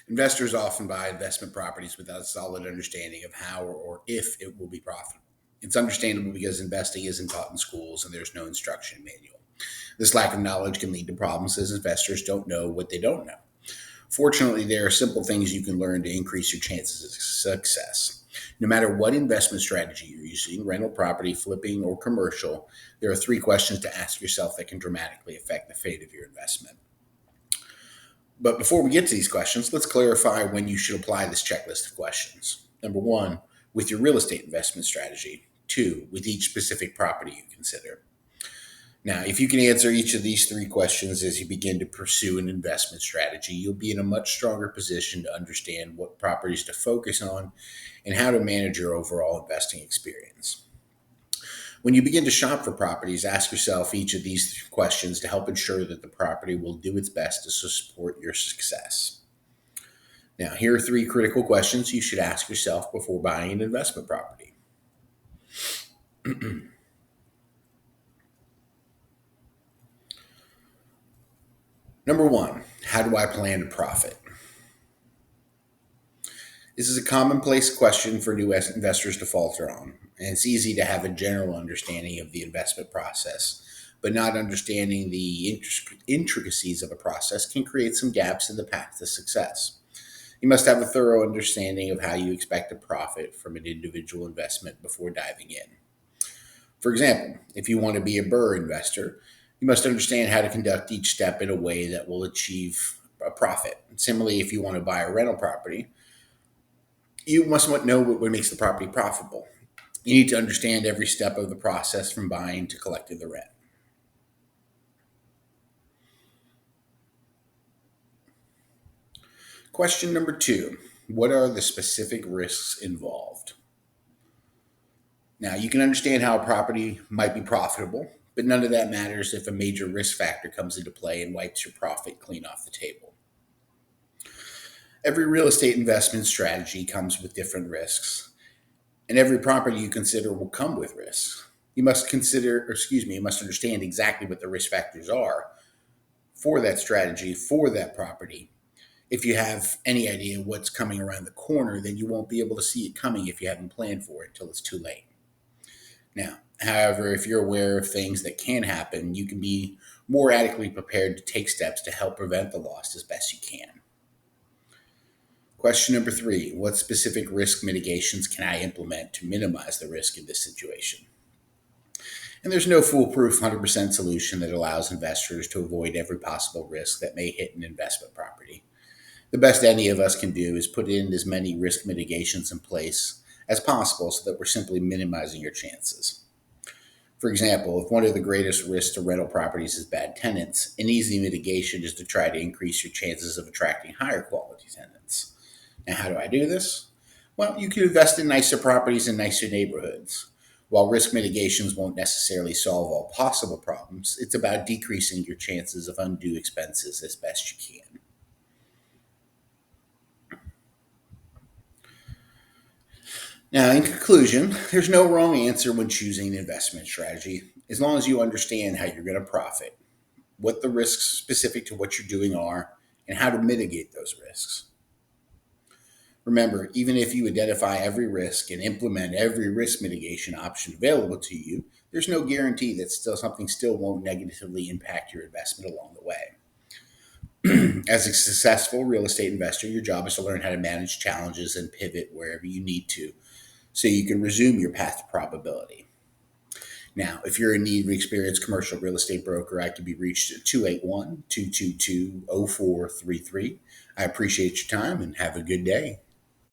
Investors often buy investment properties without a solid understanding of how or if it will be profitable. It's understandable because investing isn't taught in schools and there's no instruction manual. This lack of knowledge can lead to problems as investors don't know what they don't know. Fortunately, there are simple things you can learn to increase your chances of success. No matter what investment strategy you're using, rental property, flipping, or commercial, there are three questions to ask yourself that can dramatically affect the fate of your investment. But before we get to these questions, let's clarify when you should apply this checklist of questions. Number one, with your real estate investment strategy. Two, with each specific property you consider. Now, if you can answer each of these three questions as you begin to pursue an investment strategy, you'll be in a much stronger position to understand what properties to focus on and how to manage your overall investing experience. When you begin to shop for properties, ask yourself each of these questions to help ensure that the property will do its best to support your success. Now, here are three critical questions you should ask yourself before buying an investment property. Number one, how do I plan to profit? This is a commonplace question for new investors to falter on, and it's easy to have a general understanding of the investment process, but not understanding the intricacies of a process can create some gaps in the path to success. You must have a thorough understanding of how you expect to profit from an individual investment before diving in. For example, if you want to be a BRRRR investor, you must understand how to conduct each step in a way that will achieve a profit. Similarly, if you want to buy a rental property, you must know what makes the property profitable. You need to understand every step of the process from buying to collecting the rent. Question number two, what are the specific risks involved? Now, you can understand how a property might be profitable, but none of that matters if a major risk factor comes into play and wipes your profit clean off the table. Every real estate investment strategy comes with different risks, and every property you consider will come with risks. You must understand exactly what the risk factors are for that strategy, for that property. If you have any idea what's coming around the corner, then you won't be able to see it coming if you haven't planned for it till it's too late. Now, however, if you're aware of things that can happen, you can be more adequately prepared to take steps to help prevent the loss as best you can. Question number three, what specific risk mitigations can I implement to minimize the risk in this situation? And there's no foolproof 100% solution that allows investors to avoid every possible risk that may hit an investment property. The best any of us can do is put in as many risk mitigations in place as possible so that we're simply minimizing your chances. For example, if one of the greatest risks to rental properties is bad tenants, an easy mitigation is to try to increase your chances of attracting higher quality tenants. Now, how do I do this? Well, you can invest in nicer properties in nicer neighborhoods. While risk mitigations won't necessarily solve all possible problems, it's about decreasing your chances of undue expenses as best you can. Now, in conclusion, there's no wrong answer when choosing an investment strategy, as long as you understand how you're going to profit, what the risks specific to what you're doing are, and how to mitigate those risks. Remember, even if you identify every risk and implement every risk mitigation option available to you, there's no guarantee that something still won't negatively impact your investment along the way. As a successful real estate investor, your job is to learn how to manage challenges and pivot wherever you need to so you can resume your path to profitability. Now, if you're in need of an experienced commercial real estate broker, I can be reached at 281-222-0433. I appreciate your time and have a good day.